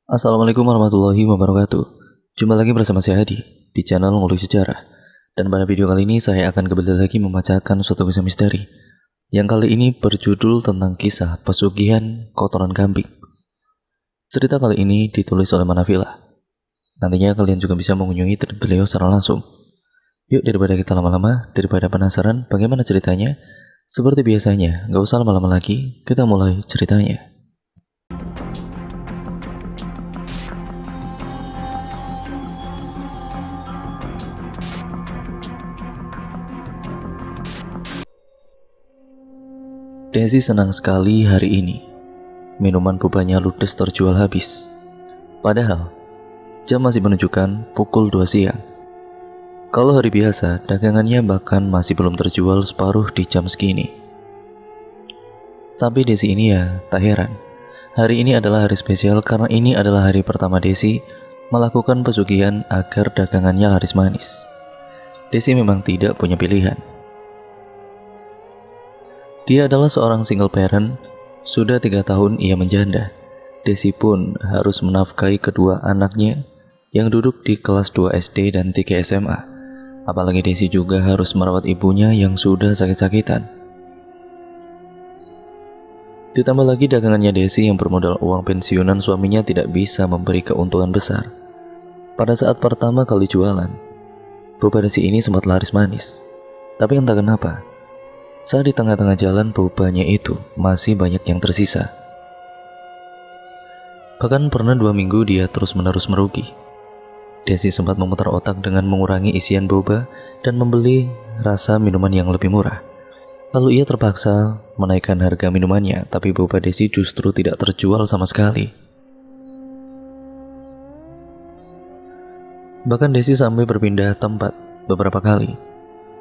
Assalamualaikum warahmatullahi wabarakatuh. Jumpa lagi bersama saya Hadi di channel Ngulik Sejarah. Dan pada video kali ini saya akan kembali lagi membacakan suatu kisah misteri yang kali ini berjudul tentang kisah pesugihan kotoran kambing. Cerita kali ini ditulis oleh Manafila. Nantinya kalian juga bisa mengunjungi beliau secara langsung. Yuk, daripada kita lama-lama, daripada penasaran bagaimana ceritanya, seperti biasanya, gak usah lama-lama lagi, kita mulai ceritanya. Desi senang sekali hari ini. Minuman bobanya ludes terjual habis. Padahal, jam masih menunjukkan pukul 2 siang. Kalau hari biasa, dagangannya bahkan masih belum terjual separuh di jam segini. Tapi Desi ini ya, tak heran. Hari ini adalah hari spesial karena ini adalah hari pertama Desi melakukan pesugihan agar dagangannya laris manis. Desi memang tidak punya pilihan. Dia adalah seorang single parent, sudah 3 tahun ia menjanda. Desi pun harus menafkahi kedua anaknya yang duduk di kelas 2 SD dan 3 SMA. Apalagi Desi juga harus merawat ibunya yang sudah sakit-sakitan. Ditambah lagi dagangannya Desi yang bermodal uang pensiunan suaminya tidak bisa memberi keuntungan besar. Pada saat pertama kali jualan, boba Desi ini sempat laris manis. Tapi entah kenapa, saat di tengah-tengah jalan bobanya itu masih banyak yang tersisa. Bahkan pernah 2 minggu dia terus-menerus merugi. Desi sempat memutar otak dengan mengurangi isian boba dan membeli rasa minuman yang lebih murah. Lalu ia terpaksa menaikkan harga minumannya, tapi boba Desi justru tidak terjual sama sekali. Bahkan Desi sampai berpindah tempat beberapa kali.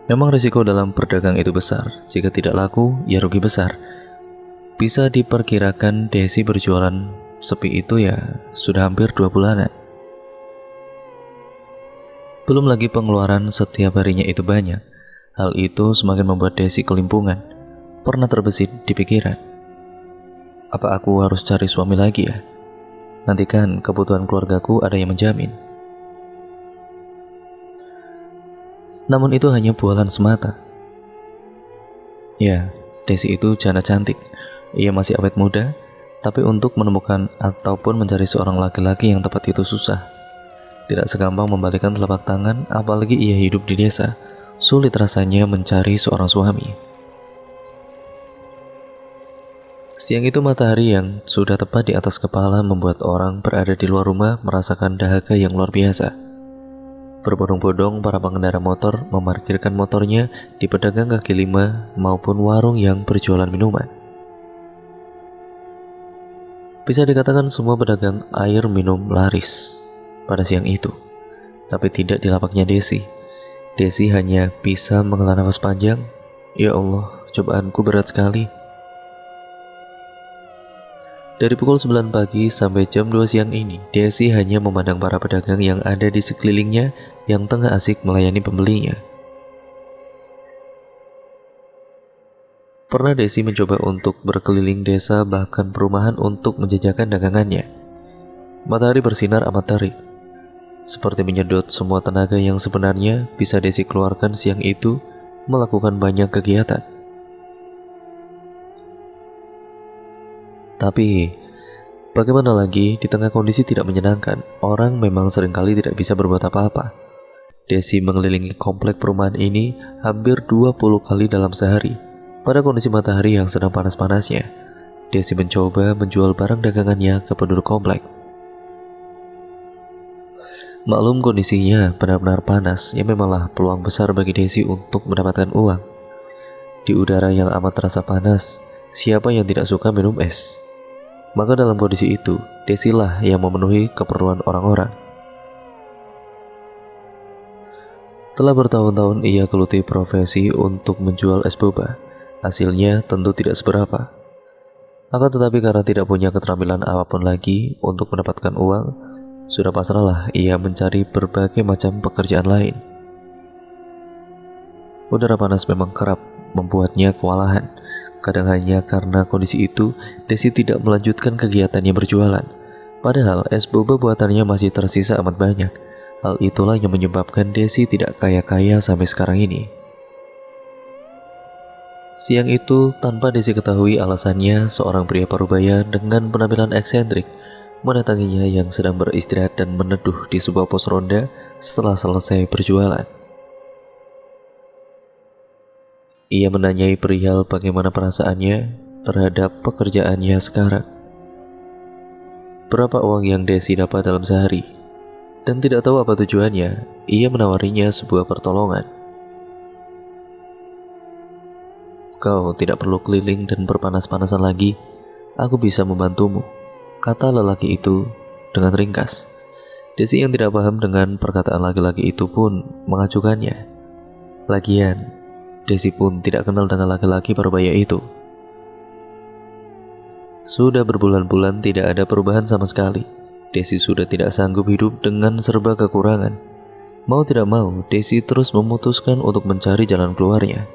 Memang risiko dalam berdagang itu besar. Jika tidak laku, ya rugi besar. Bisa diperkirakan Desi berjualan sepi itu ya sudah hampir 2 bulanan. Belum lagi pengeluaran setiap harinya itu banyak. Hal itu semakin membuat Desi kelimpungan. Pernah terbesit di pikiran, apa aku harus cari suami lagi ya? Nanti kan kebutuhan keluargaku ada yang menjamin. Namun itu hanya bualan semata. Ya, Desi itu janda cantik. Ia masih awet muda, tapi untuk menemukan ataupun mencari seorang laki-laki yang tepat itu susah. Tidak segampang membalikkan telapak tangan, apalagi ia hidup di desa. Sulit rasanya mencari seorang suami. Siang itu matahari yang sudah tepat di atas kepala membuat orang berada di luar rumah merasakan dahaga yang luar biasa. Berbondong-bondong para pengendara motor memarkirkan motornya di pedagang kaki lima maupun warung yang berjualan minuman. Bisa dikatakan semua pedagang air minum laris pada siang itu. Tapi tidak di lapaknya Desi. Desi hanya bisa menghela nafas panjang. Ya Allah, cobaanku berat sekali. Dari pukul 9 pagi sampai jam 2 siang ini, Desi hanya memandang para pedagang yang ada di sekelilingnya yang tengah asik melayani pembelinya. Pernah Desi mencoba untuk berkeliling desa bahkan perumahan untuk menjajakan dagangannya. Matahari bersinar amat terik, seperti menyedot semua tenaga yang sebenarnya bisa Desi keluarkan siang itu melakukan banyak kegiatan. Tapi, bagaimana lagi di tengah kondisi tidak menyenangkan, orang memang seringkali tidak bisa berbuat apa-apa. Desi mengelilingi komplek perumahan ini hampir 20 kali dalam sehari. Pada kondisi matahari yang sedang panas-panasnya, Desi mencoba menjual barang dagangannya ke penduduk komplek. Maklum kondisinya benar-benar panas, ya memanglah peluang besar bagi Desi untuk mendapatkan uang. Di udara yang amat terasa panas, siapa yang tidak suka minum es? Maka dalam kondisi itu, Desilah yang memenuhi keperluan orang-orang. Telah bertahun-tahun ia geluti profesi untuk menjual es boba. Hasilnya tentu tidak seberapa. Akan tetapi karena tidak punya keterampilan apapun lagi untuk mendapatkan uang, sudah pasrahlah ia mencari berbagai macam pekerjaan lain. Udara panas memang kerap membuatnya kewalahan. Kadang hanya karena kondisi itu, Desi tidak melanjutkan kegiatannya berjualan. Padahal es boba buatannya masih tersisa amat banyak. Hal itulah yang menyebabkan Desi tidak kaya-kaya sampai sekarang ini. Siang itu, tanpa Desi ketahui alasannya, seorang pria parubaya dengan penampilan eksentrik mendatanginya yang sedang beristirahat dan meneduh di sebuah pos ronda setelah selesai berjualan. Ia menanyai perihal bagaimana perasaannya terhadap pekerjaannya sekarang. Berapa uang yang Desi dapat dalam sehari? Dan tidak tahu apa tujuannya, ia menawarinya sebuah pertolongan. Kau tidak perlu keliling dan berpanas-panasan lagi, aku bisa membantumu, kata lelaki itu dengan ringkas. Desi yang tidak paham dengan perkataan laki-laki itu pun mengacukannya. Lagian, Desi pun tidak kenal dengan laki-laki parubaya itu. Sudah berbulan-bulan tidak ada perubahan sama sekali. Desi sudah tidak sanggup hidup dengan serba kekurangan. Mau tidak mau, Desi terus memutuskan untuk mencari jalan keluarnya.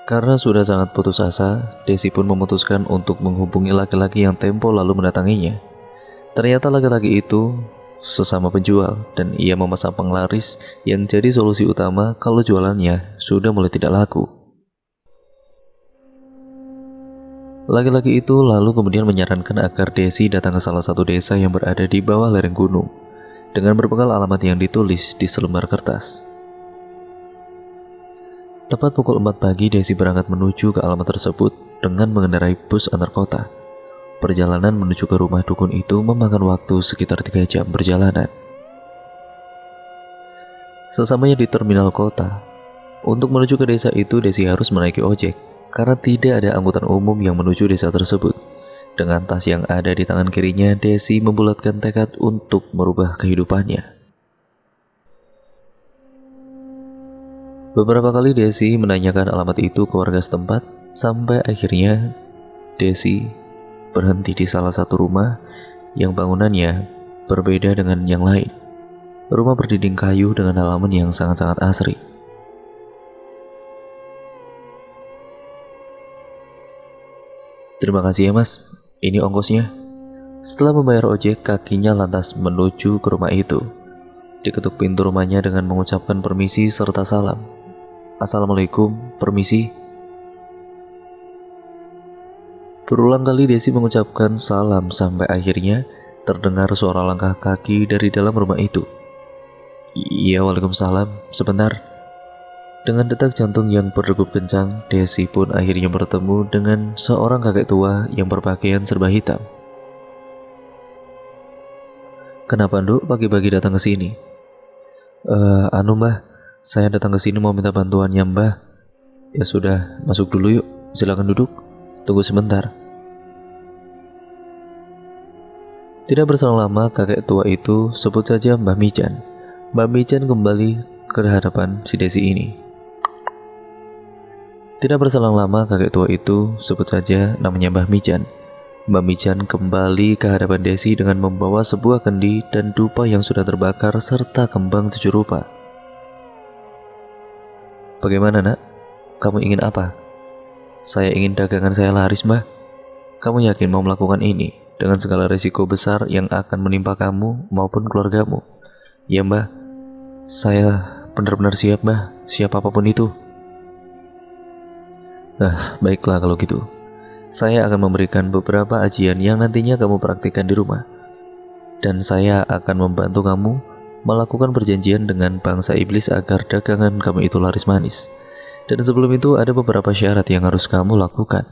Karena sudah sangat putus asa, Desi pun memutuskan untuk menghubungi laki-laki yang tempo lalu mendatanginya. Ternyata laki-laki itu sesama penjual dan ia memasang penglaris yang jadi solusi utama kalau jualannya sudah mulai tidak laku. Laki-laki itu lalu kemudian menyarankan agar Desi datang ke salah satu desa yang berada di bawah lereng gunung dengan berbekal alamat yang ditulis di selembar kertas. Tepat pukul 4 pagi, Desi berangkat menuju ke alamat tersebut dengan mengendarai bus antar kota. Perjalanan menuju ke rumah dukun itu memakan waktu sekitar 3 jam perjalanan. Sesamanya di terminal kota, untuk menuju ke desa itu Desi harus menaiki ojek karena tidak ada angkutan umum yang menuju desa tersebut. Dengan tas yang ada di tangan kirinya, Desi membulatkan tekad untuk merubah kehidupannya. Beberapa kali Desi menanyakan alamat itu ke warga setempat, sampai akhirnya Desi berhenti di salah satu rumah yang bangunannya berbeda dengan yang lain. Rumah berdinding kayu dengan halaman yang sangat-sangat asri. Terima kasih ya mas, ini ongkosnya. Setelah membayar ojek, kakinya lantas menuju ke rumah itu. Diketuk pintu rumahnya dengan mengucapkan permisi serta salam. Assalamualaikum, permisi. Berulang kali Desi mengucapkan salam sampai akhirnya terdengar suara langkah kaki dari dalam rumah itu. Iya, waalaikumsalam, sebentar. Dengan detak jantung yang berdegup kencang, Desi pun akhirnya bertemu dengan seorang kakek tua yang berpakaian serba hitam. Kenapa Nduk pagi-pagi datang ke sini? Mbah, saya datang ke sini mau minta bantuannya Mbah. Ya sudah, masuk dulu yuk, silakan duduk. Tunggu sebentar. Tidak berselang lama, kakek tua itu, sebut saja Mbah Mijan. Mbah Mijan kembali ke hadapan si Desi ini. Tidak berselang lama, kakek tua itu, sebut saja namanya Mbah Mijan. Mbah Mijan kembali ke hadapan Desi dengan membawa sebuah kendi dan dupa yang sudah terbakar serta kembang 7 rupa. Bagaimana nak? Kamu ingin apa? Saya ingin dagangan saya laris Mbah. Kamu yakin mau melakukan ini dengan segala risiko besar yang akan menimpa kamu maupun keluargamu? Ya Mbah, saya benar-benar siap Mbah, siap apapun itu. Baiklah kalau gitu. Saya akan memberikan beberapa ajian yang nantinya kamu praktikkan di rumah. Dan saya akan membantu kamu melakukan perjanjian dengan bangsa iblis agar dagangan kamu itu laris manis. Dan sebelum itu ada beberapa syarat yang harus kamu lakukan.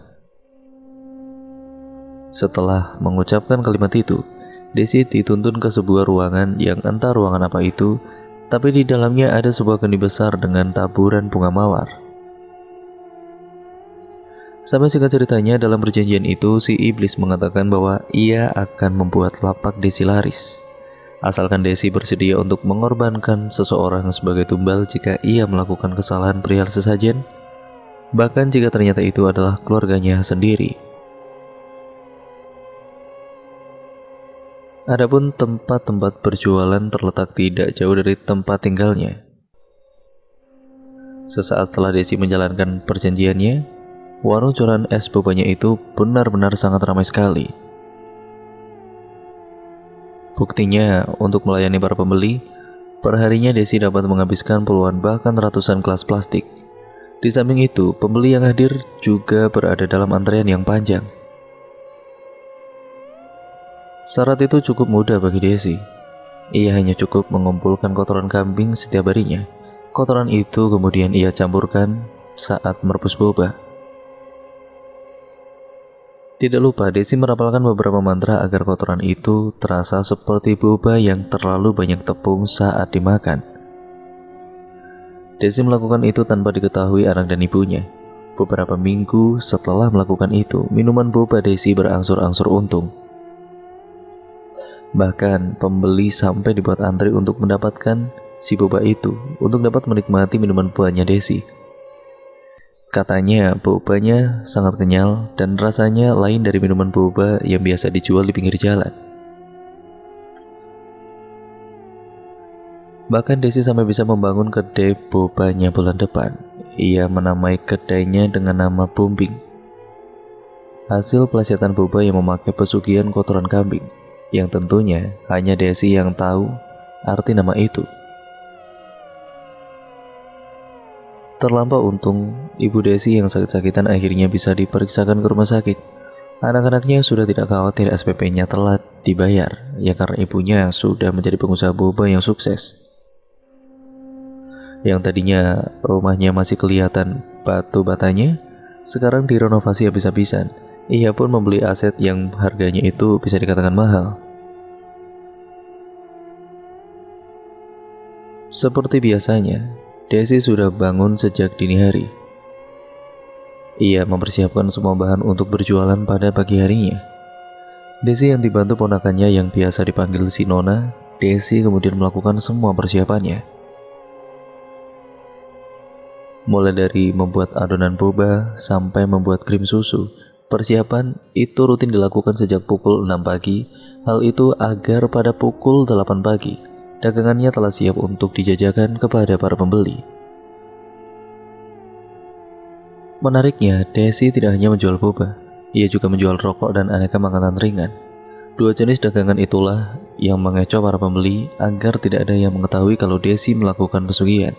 Setelah mengucapkan kalimat itu, Desi dituntun ke sebuah ruangan yang entah ruangan apa itu, tapi di dalamnya ada sebuah kendi besar dengan taburan bunga mawar. Sampai singkat ceritanya, dalam perjanjian itu si iblis mengatakan bahwa ia akan membuat lapak Desi laris, asalkan Desi bersedia untuk mengorbankan seseorang sebagai tumbal jika ia melakukan kesalahan perihal sesajen, bahkan jika ternyata itu adalah keluarganya sendiri. Adapun tempat-tempat berjualan terletak tidak jauh dari tempat tinggalnya. Sesaat setelah Desi menjalankan perjanjiannya, warung jualan es bobanya itu benar-benar sangat ramai sekali. Buktinya, untuk melayani para pembeli, perharinya Desi dapat menghabiskan puluhan bahkan ratusan gelas plastik. Di samping itu, pembeli yang hadir juga berada dalam antrean yang panjang. Syarat itu cukup mudah bagi Desi. Ia hanya cukup mengumpulkan kotoran kambing setiap harinya. Kotoran itu kemudian ia campurkan saat merebus boba. Tidak lupa, Desi merapalkan beberapa mantra agar kotoran itu terasa seperti boba yang terlalu banyak tepung saat dimakan. Desi melakukan itu tanpa diketahui anak dan ibunya. Beberapa minggu setelah melakukan itu, minuman boba Desi berangsur-angsur untung. Bahkan pembeli sampai dibuat antri untuk mendapatkan si boba itu untuk dapat menikmati minuman buahnya Desi. Katanya bobanya sangat kenyal dan rasanya lain dari minuman boba yang biasa dijual di pinggir jalan. Bahkan Desi sampai bisa membangun kedai bobanya bulan depan. Ia menamai kedainya dengan nama Bumbing. Hasil pelesetan boba yang memakai pesugihan kotoran kambing, yang tentunya hanya Desi yang tahu arti nama itu. Terlampau untung, ibu Desi yang sakit-sakitan akhirnya bisa diperiksakan ke rumah sakit. Anak-anaknya sudah tidak khawatir SPP-nya telat dibayar, ya karena ibunya sudah menjadi pengusaha boba yang sukses. Yang tadinya rumahnya masih kelihatan batu batanya, sekarang direnovasi habis-habisan. Ia pun membeli aset yang harganya itu bisa dikatakan mahal. Seperti biasanya, Desi sudah bangun sejak dini hari. Ia mempersiapkan semua bahan untuk berjualan pada pagi harinya. Desi yang dibantu ponakannya yang biasa dipanggil si Nona, Desi kemudian melakukan semua persiapannya. Mulai dari membuat adonan boba sampai membuat krim susu, persiapan itu rutin dilakukan sejak pukul 6 pagi. Hal itu agar pada pukul 8 pagi, dagangannya telah siap untuk dijajakan kepada para pembeli. Menariknya, Desi tidak hanya menjual boba, ia juga menjual rokok dan aneka makanan ringan. Dua jenis dagangan itulah yang mengecoh para pembeli agar tidak ada yang mengetahui kalau Desi melakukan pesugihan.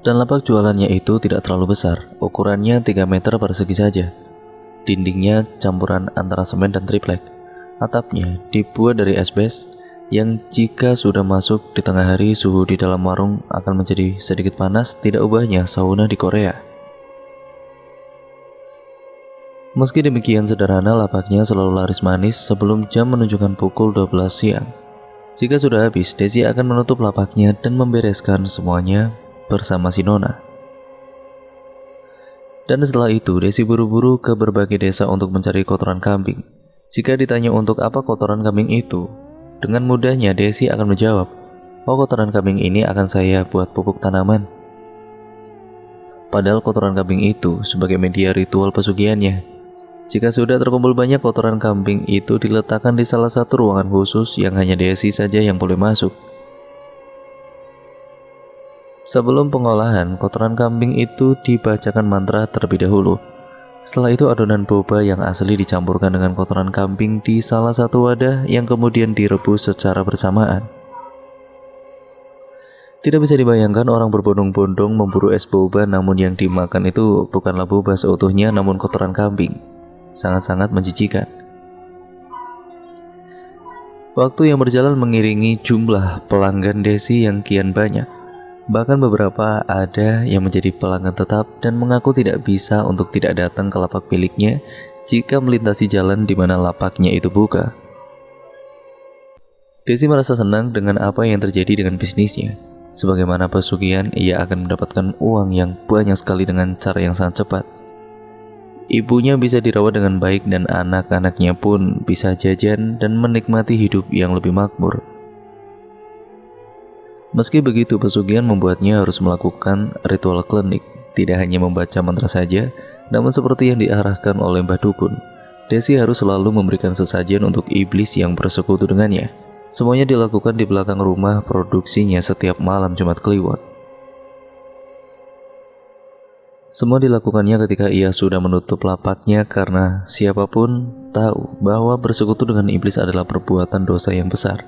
Dan lapak jualannya itu tidak terlalu besar, ukurannya 3 meter persegi saja. Dindingnya campuran antara semen dan triplek. Atapnya dibuat dari asbes yang jika sudah masuk di tengah hari, suhu di dalam warung akan menjadi sedikit panas, tidak ubahnya sauna di Korea. Meski demikian sederhana, lapaknya selalu laris manis sebelum jam menunjukkan pukul 12 siang. Jika sudah habis, Desi akan menutup lapaknya dan membereskan semuanya bersama si Nona. Dan setelah itu, Desi buru-buru ke berbagai desa untuk mencari kotoran kambing. Jika ditanya untuk apa kotoran kambing itu, dengan mudahnya Desi akan menjawab, "Oh, kotoran kambing ini akan saya buat pupuk tanaman." Padahal kotoran kambing itu sebagai media ritual pesugihannya. Jika sudah terkumpul banyak, kotoran kambing itu diletakkan di salah satu ruangan khusus yang hanya Desi saja yang boleh masuk. Sebelum pengolahan, kotoran kambing itu dibacakan mantra terlebih dahulu. Setelah itu adonan boba yang asli dicampurkan dengan kotoran kambing di salah satu wadah yang kemudian direbus secara bersamaan. Tidak bisa dibayangkan orang berbondong-bondong memburu es boba, namun yang dimakan itu bukanlah boba seutuhnya namun kotoran kambing. Sangat-sangat menjijikan. Waktu yang berjalan mengiringi jumlah pelanggan Desi yang kian banyak. Bahkan beberapa ada yang menjadi pelanggan tetap dan mengaku tidak bisa untuk tidak datang ke lapak miliknya jika melintasi jalan di mana lapaknya itu buka. Desi merasa senang dengan apa yang terjadi dengan bisnisnya. Sebagaimana pesugihan, ia akan mendapatkan uang yang banyak sekali dengan cara yang sangat cepat. Ibunya bisa dirawat dengan baik dan anak-anaknya pun bisa jajan dan menikmati hidup yang lebih makmur. Meski begitu, pesugihan membuatnya harus melakukan ritual klinik. Tidak hanya membaca mantra saja, namun seperti yang diarahkan oleh Mbah Dukun, Desi harus selalu memberikan sesajen untuk iblis yang bersekutu dengannya. Semuanya dilakukan di belakang rumah produksinya setiap malam Jumat Kliwon. Semua dilakukannya ketika ia sudah menutup lapaknya karena siapapun tahu bahwa bersekutu dengan iblis adalah perbuatan dosa yang besar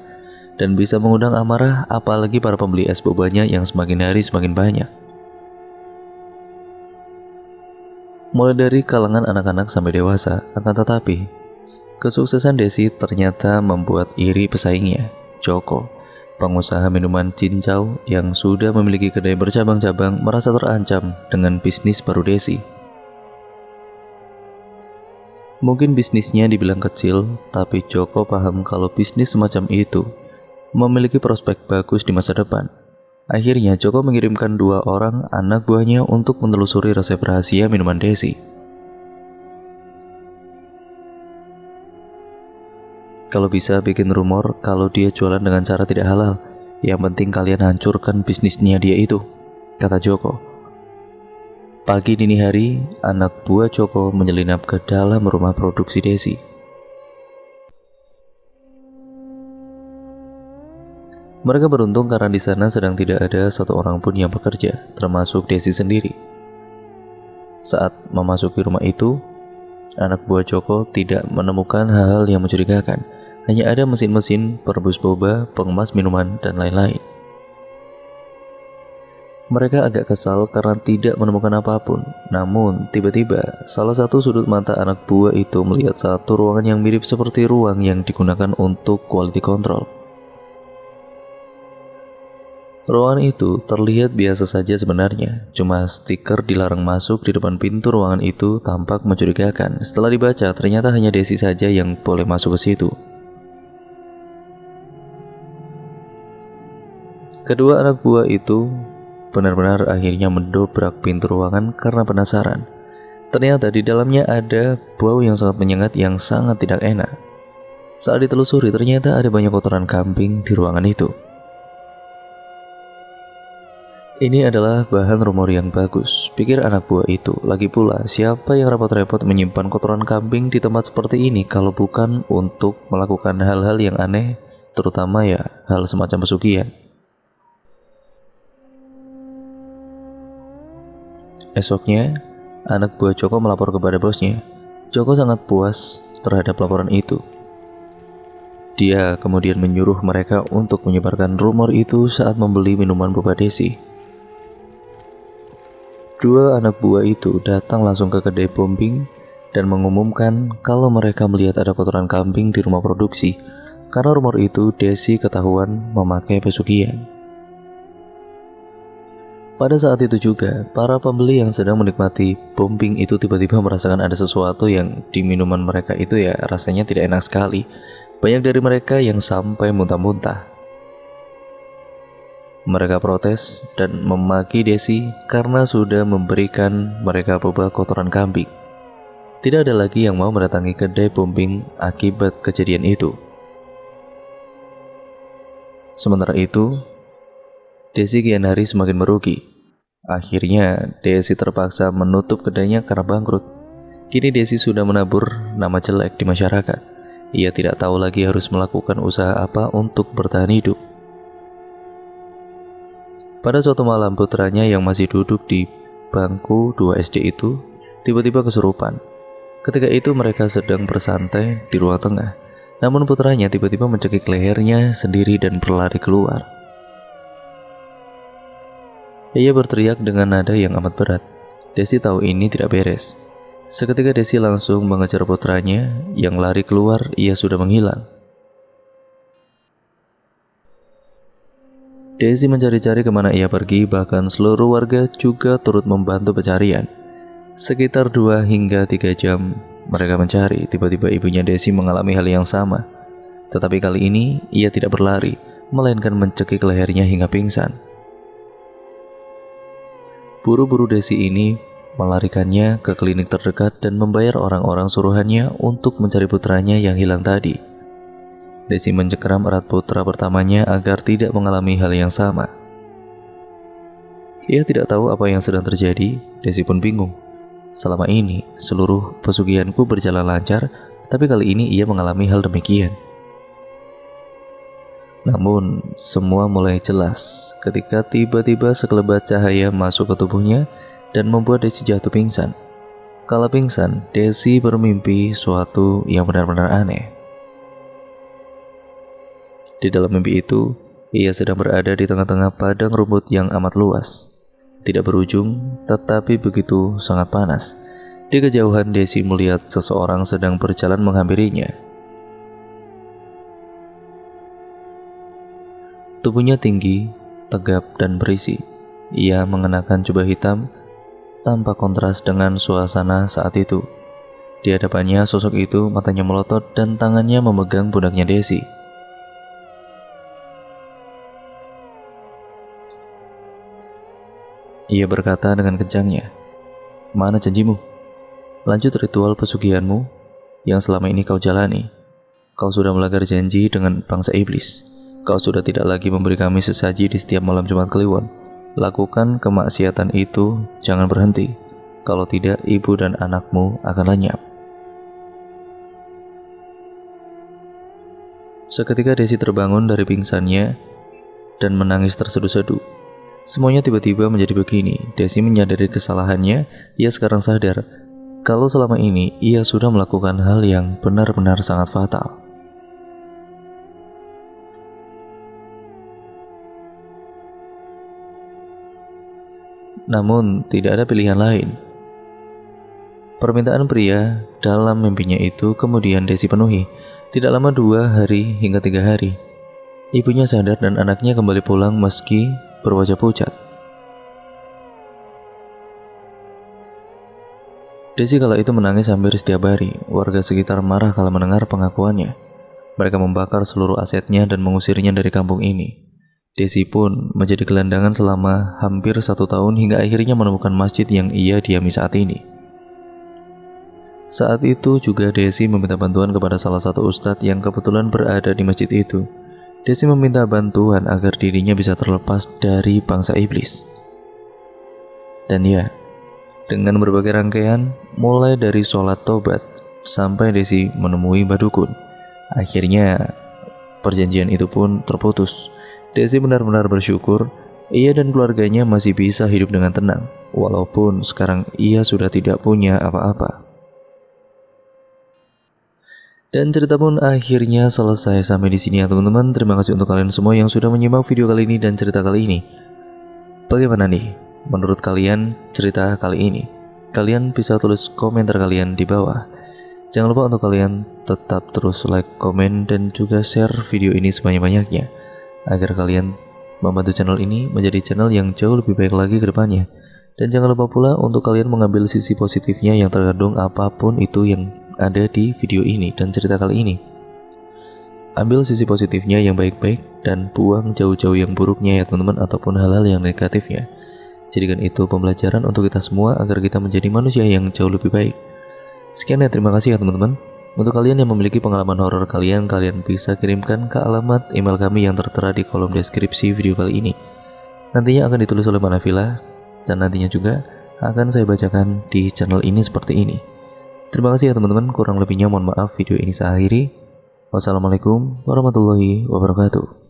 dan bisa mengundang amarah, apalagi para pembeli es bobanya yang semakin hari semakin banyak. Mulai dari kalangan anak-anak sampai dewasa, akan tetapi kesuksesan Desi ternyata membuat iri pesaingnya, Joko. Pengusaha minuman cincau yang sudah memiliki kedai bercabang-cabang merasa terancam dengan bisnis baru Desi. Mungkin bisnisnya dibilang kecil, tapi Joko paham kalau bisnis semacam itu memiliki prospek bagus di masa depan. Akhirnya Joko mengirimkan 2 orang anak buahnya untuk menelusuri resep rahasia minuman Desi. Kalau bisa bikin rumor kalau dia jualan dengan cara tidak halal, yang penting kalian hancurkan bisnisnya dia itu, kata Joko. Pagi dini hari, anak buah Joko menyelinap ke dalam rumah produksi Desi. Mereka beruntung karena di sana sedang tidak ada satu orang pun yang bekerja, termasuk Desi sendiri. Saat memasuki rumah itu, anak buah Joko tidak menemukan hal-hal yang mencurigakan. Hanya ada mesin-mesin, perebus boba, pengemas minuman, dan lain-lain. Mereka agak kesal karena tidak menemukan apapun. Namun, tiba-tiba, salah satu sudut mata anak buah itu melihat satu ruangan yang mirip seperti ruang yang digunakan untuk quality control. Ruangan itu terlihat biasa saja sebenarnya, cuma stiker dilarang masuk di depan pintu ruangan itu tampak mencurigakan. Setelah dibaca, ternyata hanya Desi saja yang boleh masuk ke situ. Kedua anak buah itu benar-benar akhirnya mendobrak pintu ruangan karena penasaran. Ternyata di dalamnya ada bau yang sangat menyengat yang sangat tidak enak. Saat ditelusuri, ternyata ada banyak kotoran kambing di ruangan itu. Ini adalah bahan rumor yang bagus, pikir anak buah itu. Lagi pula, siapa yang repot-repot menyimpan kotoran kambing di tempat seperti ini kalau bukan untuk melakukan hal-hal yang aneh, terutama ya hal semacam pesugihan. Esoknya, anak buah Joko melapor kepada bosnya. Joko sangat puas terhadap laporan itu. Dia kemudian menyuruh mereka untuk menyebarkan rumor itu saat membeli minuman boba Desi. 2 anak buah itu datang langsung ke kedai bombing dan mengumumkan kalau mereka melihat ada kotoran kambing di rumah produksi. Karena rumor itu, Desi ketahuan memakai pesugihan. Pada saat itu juga, para pembeli yang sedang menikmati bombing itu tiba-tiba merasakan ada sesuatu yang di minuman mereka itu ya rasanya tidak enak sekali. Banyak dari mereka yang sampai muntah-muntah. Mereka protes dan memaki Desi karena sudah memberikan mereka boba kotoran kambing. Tidak ada lagi yang mau mendatangi kedai bombing akibat kejadian itu. Sementara itu, Desi kian hari semakin merugi. Akhirnya, Desi terpaksa menutup kedainya karena bangkrut. Kini Desi sudah menabur nama jelek di masyarakat. Ia tidak tahu lagi harus melakukan usaha apa untuk bertahan hidup. Pada suatu malam, putranya yang masih duduk di bangku 2 SD itu tiba-tiba kesurupan. Ketika itu mereka sedang bersantai di ruang tengah. Namun putranya tiba-tiba mencekik lehernya sendiri dan berlari keluar. Ia berteriak dengan nada yang amat berat. Desi tahu ini tidak beres. Seketika Desi langsung mengejar putranya yang lari keluar. Ia sudah menghilang. Desi mencari-cari kemana ia pergi, bahkan seluruh warga juga turut membantu pencarian. Sekitar 2 hingga 3 jam mereka mencari. Tiba-tiba ibunya Desi mengalami hal yang sama. Tetapi kali ini ia tidak berlari, melainkan mencekik lehernya hingga pingsan. Buru-buru Desi ini melarikannya ke klinik terdekat dan membayar orang-orang suruhannya untuk mencari putranya yang hilang tadi. Desi mencengkeram erat putra pertamanya agar tidak mengalami hal yang sama. Ia tidak tahu apa yang sedang terjadi. Desi pun bingung. Selama ini, seluruh pesugihanku berjalan lancar, tapi kali ini ia mengalami hal demikian. Namun, semua mulai jelas ketika tiba-tiba sekelebat cahaya masuk ke tubuhnya dan membuat Desi jatuh pingsan. Kala pingsan, Desi bermimpi suatu yang benar-benar aneh. Di dalam mimpi itu, ia sedang berada di tengah-tengah padang rumput yang amat luas. Tidak berujung, tetapi begitu sangat panas. Di kejauhan Desi melihat seseorang sedang berjalan menghampirinya. Tubuhnya tinggi, tegap dan berisi. Ia mengenakan jubah hitam, tampak kontras dengan suasana saat itu. Di hadapannya sosok itu matanya melotot dan tangannya memegang pundaknya Desi. Ia berkata dengan kencangnya, "Mana janjimu? Lanjut ritual pesugihanmu yang selama ini kau jalani. Kau sudah melanggar janji dengan bangsa iblis. Kau sudah tidak lagi memberi kami sesaji di setiap malam Jumat Kliwon. Lakukan kemaksiatan itu, jangan berhenti. Kalau tidak, ibu dan anakmu akan lenyap." Seketika Desi terbangun dari pingsannya dan menangis terseduh-seduh. Semuanya tiba-tiba menjadi begini. Desi menyadari kesalahannya. Ia sekarang sadar kalau selama ini ia sudah melakukan hal yang benar-benar sangat fatal. Namun tidak ada pilihan lain. Permintaan pria dalam mimpinya itu kemudian Desi penuhi. Tidak lama 2 hari hingga 3 hari. Ibunya sadar dan anaknya kembali pulang meski berwajah pucat. Desi kala itu menangis hampir setiap hari. Warga sekitar marah kala mendengar pengakuannya. Mereka membakar seluruh asetnya dan mengusirnya dari kampung ini. Desi pun menjadi gelandangan selama hampir 1 tahun hingga akhirnya menemukan masjid yang ia diami saat ini. Saat itu juga Desi meminta bantuan kepada salah satu ustadz yang kebetulan berada di masjid itu. Desi meminta bantuan agar dirinya bisa terlepas dari bangsa iblis. Dan ya, dengan berbagai rangkaian, mulai dari sholat tobat sampai Desi menemui Mbah Dukun. Akhirnya, perjanjian itu pun terputus. Desi benar-benar bersyukur ia dan keluarganya masih bisa hidup dengan tenang, walaupun sekarang ia sudah tidak punya apa-apa. Dan cerita pun akhirnya selesai sampai di sini ya teman-teman. Terima kasih untuk kalian semua yang sudah menyimak video kali ini dan cerita kali ini. Bagaimana nih menurut kalian cerita kali ini? Kalian bisa tulis komentar kalian di bawah. Jangan lupa untuk kalian tetap terus like, komen, dan juga share video ini sebanyak-banyaknya agar kalian membantu channel ini menjadi channel yang jauh lebih baik lagi ke depannya. Dan jangan lupa pula untuk kalian mengambil sisi positifnya yang terkandung apapun itu yang ada di video ini dan cerita kali ini. Ambil sisi positifnya yang baik-baik dan buang jauh-jauh yang buruknya ya teman-teman, ataupun hal-hal yang negatifnya. Jadikan itu pembelajaran untuk kita semua agar kita menjadi manusia yang jauh lebih baik. Sekian ya, terima kasih ya teman-teman. Untuk kalian yang memiliki pengalaman horor kalian bisa kirimkan ke alamat email kami yang tertera di kolom deskripsi video kali ini. Nantinya akan ditulis oleh Manavila dan nantinya juga akan saya bacakan di channel ini seperti ini. Terima kasih ya teman-teman, kurang lebihnya mohon maaf. Video ini saya akhiri. Wassalamualaikum warahmatullahi wabarakatuh.